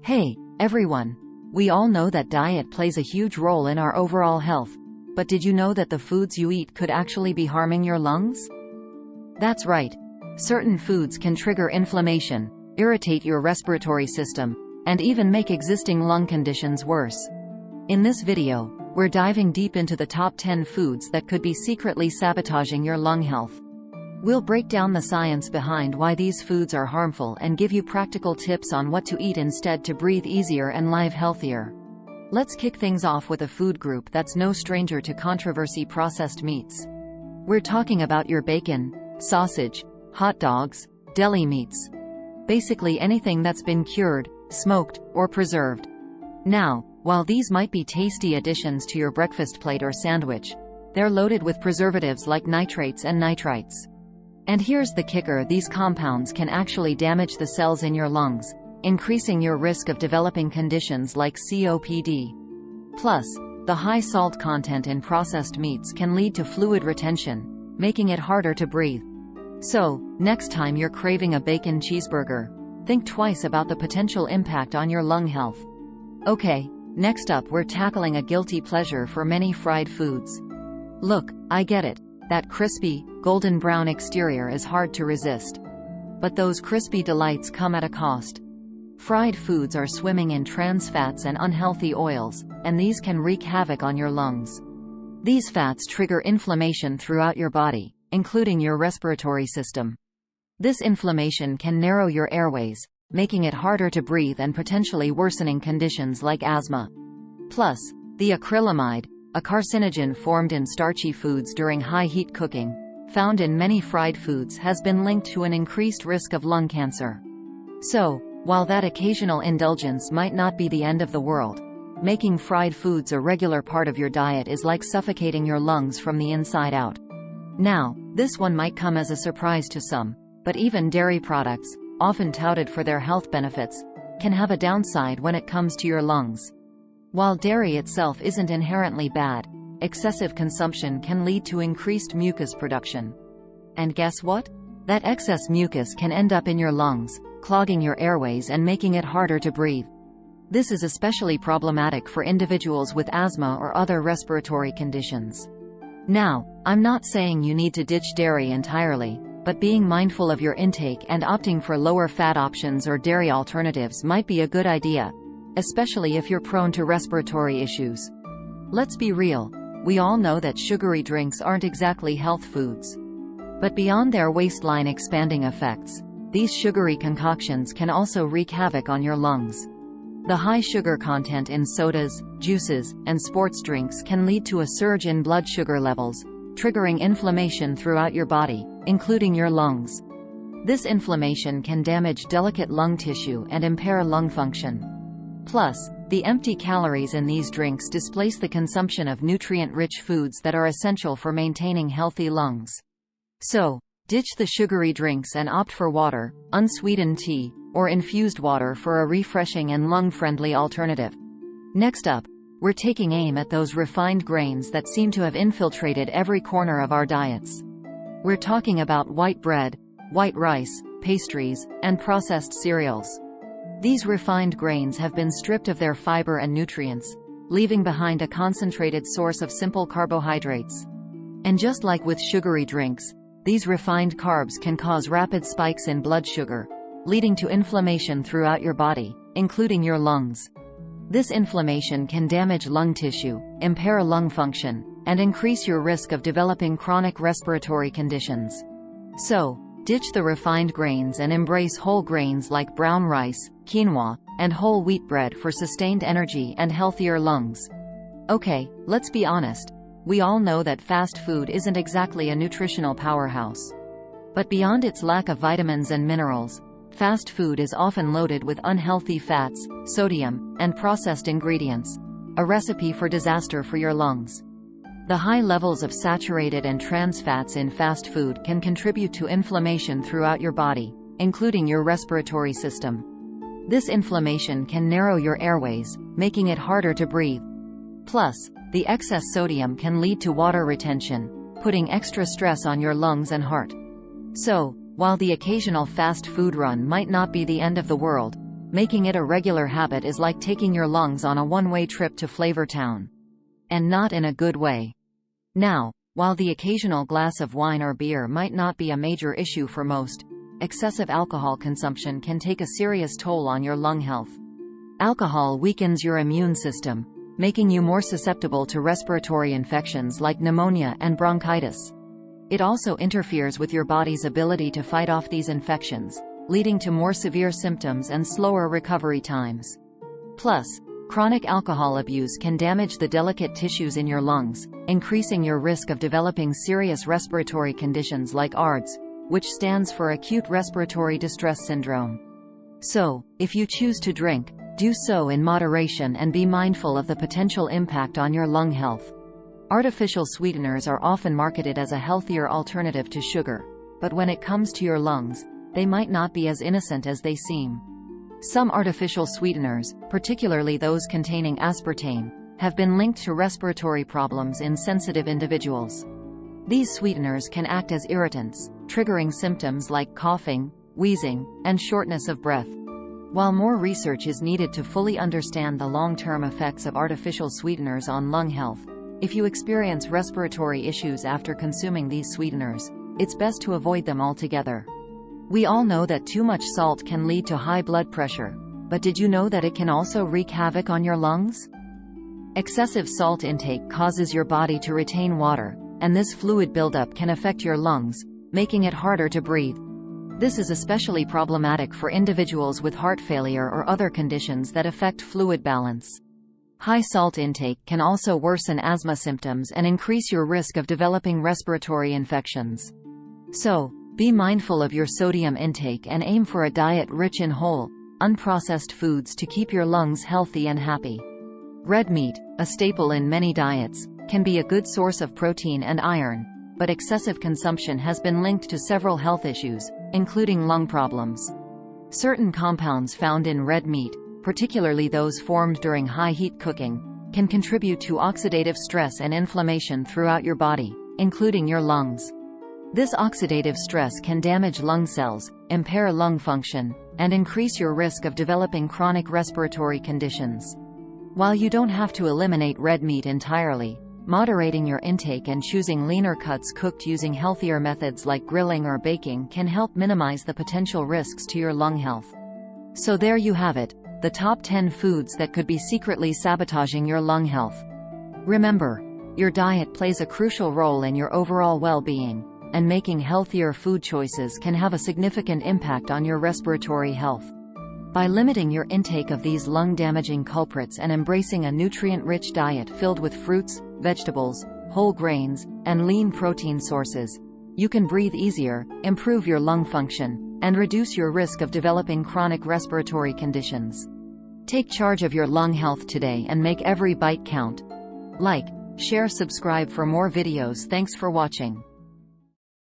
Hey, everyone! We all know that diet plays a huge role in our overall health. But did you know that the foods you eat could actually be harming your lungs? That's right. Certain foods can trigger inflammation, irritate your respiratory system, and even make existing lung conditions worse. In this video, we're diving deep into the top 10 foods that could be secretly sabotaging your lung health. We'll break down the science behind why these foods are harmful and give you practical tips on what to eat instead to breathe easier and live healthier. Let's kick things off with a food group that's no stranger to controversy: processed meats. We're talking about your bacon, sausage, hot dogs, deli meats. Basically anything that's been cured, smoked, or preserved. Now, while these might be tasty additions to your breakfast plate or sandwich, they're loaded with preservatives like nitrates and nitrites. And here's the kicker: these compounds can actually damage the cells in your lungs, increasing your risk of developing conditions like COPD. Plus, the high salt content in processed meats can lead to fluid retention, making it harder to breathe. So, next time you're craving a bacon cheeseburger, think twice about the potential impact on your lung health. Okay, next up we're tackling a guilty pleasure for many: fried foods. Look, I get it. That crispy, golden brown exterior is hard to resist. But those crispy delights come at a cost. Fried foods are swimming in trans fats and unhealthy oils, and these can wreak havoc on your lungs. These fats trigger inflammation throughout your body, including your respiratory system. This inflammation can narrow your airways, making it harder to breathe and potentially worsening conditions like asthma. Plus, the acrylamide, a carcinogen formed in starchy foods during high-heat cooking, found in many fried foods, has been linked to an increased risk of lung cancer. So, while that occasional indulgence might not be the end of the world, making fried foods a regular part of your diet is like suffocating your lungs from the inside out. Now, this one might come as a surprise to some, but even dairy products, often touted for their health benefits, can have a downside when it comes to your lungs. While dairy itself isn't inherently bad, excessive consumption can lead to increased mucus production. And guess what? That excess mucus can end up in your lungs, clogging your airways and making it harder to breathe. This is especially problematic for individuals with asthma or other respiratory conditions. Now, I'm not saying you need to ditch dairy entirely, but being mindful of your intake and opting for lower fat options or dairy alternatives might be a good idea, especially if you're prone to respiratory issues. Let's be real, we all know that sugary drinks aren't exactly health foods. But beyond their waistline expanding effects, these sugary concoctions can also wreak havoc on your lungs. The high sugar content in sodas, juices, and sports drinks can lead to a surge in blood sugar levels, triggering inflammation throughout your body, including your lungs. This inflammation can damage delicate lung tissue and impair lung function. Plus, the empty calories in these drinks displace the consumption of nutrient-rich foods that are essential for maintaining healthy lungs. So, ditch the sugary drinks and opt for water, unsweetened tea, or infused water for a refreshing and lung-friendly alternative. Next up, we're taking aim at those refined grains that seem to have infiltrated every corner of our diets. We're talking about white bread, white rice, pastries, and processed cereals. These refined grains have been stripped of their fiber and nutrients, leaving behind a concentrated source of simple carbohydrates. And just like with sugary drinks, these refined carbs can cause rapid spikes in blood sugar, leading to inflammation throughout your body, including your lungs. This inflammation can damage lung tissue, impair lung function, and increase your risk of developing chronic respiratory conditions. So, ditch the refined grains and embrace whole grains like brown rice, quinoa, and whole wheat bread for sustained energy and healthier lungs. Okay, let's be honest. We all know that fast food isn't exactly a nutritional powerhouse. But beyond its lack of vitamins and minerals, fast food is often loaded with unhealthy fats, sodium, and processed ingredients, a recipe for disaster for your lungs. The high levels of saturated and trans fats in fast food can contribute to inflammation throughout your body, including your respiratory system. This inflammation can narrow your airways, making it harder to breathe. Plus, the excess sodium can lead to water retention, putting extra stress on your lungs and heart. So, while the occasional fast food run might not be the end of the world, Making it a regular habit is like taking your lungs on a one-way trip to Flavor Town. And not in a good way. Now, while the occasional glass of wine or beer might not be a major issue for most, excessive alcohol consumption can take a serious toll on your lung health. Alcohol weakens your immune system, making you more susceptible to respiratory infections like pneumonia and bronchitis. It also interferes with your body's ability to fight off these infections, leading to more severe symptoms and slower recovery times. Plus, chronic alcohol abuse can damage the delicate tissues in your lungs, increasing your risk of developing serious respiratory conditions like ARDS, which stands for Acute Respiratory Distress Syndrome. So, if you choose to drink, do so in moderation and be mindful of the potential impact on your lung health. Artificial sweeteners are often marketed as a healthier alternative to sugar, but when it comes to your lungs, they might not be as innocent as they seem. Some artificial sweeteners, particularly those containing aspartame, have been linked to respiratory problems in sensitive individuals. These sweeteners can act as irritants, triggering symptoms like coughing, wheezing, and shortness of breath. While more research is needed to fully understand the long-term effects of artificial sweeteners on lung health, if you experience respiratory issues after consuming these sweeteners, it's best to avoid them altogether. We all know that too much salt can lead to high blood pressure, but did you know that it can also wreak havoc on your lungs? Excessive salt intake causes your body to retain water, and this fluid buildup can affect your lungs, making it harder to breathe. This is especially problematic for individuals with heart failure or other conditions that affect fluid balance. High salt intake can also worsen asthma symptoms and increase your risk of developing respiratory infections. So, be mindful of your sodium intake and aim for a diet rich in whole, unprocessed foods to keep your lungs healthy and happy. Red meat, a staple in many diets, can be a good source of protein and iron, but excessive consumption has been linked to several health issues, including lung problems. Certain compounds found in red meat, particularly those formed during high-heat cooking, can contribute to oxidative stress and inflammation throughout your body, including your lungs. This oxidative stress can damage lung cells, impair lung function, and increase your risk of developing chronic respiratory conditions. While you don't have to eliminate red meat entirely, moderating your intake and choosing leaner cuts cooked using healthier methods like grilling or baking can help minimize the potential risks to your lung health. So there you have it, the top 10 foods that could be secretly sabotaging your lung health. Remember, your diet plays a crucial role in your overall well-being, and making healthier food choices can have a significant impact on your respiratory health. By limiting your intake of these lung-damaging culprits and embracing a nutrient-rich diet filled with fruits, vegetables, whole grains, and lean protein sources, you can breathe easier, improve your lung function, and reduce your risk of developing chronic respiratory conditions. Take charge of your lung health today and make every bite count. Like, share, subscribe for more videos. Thanks for watching.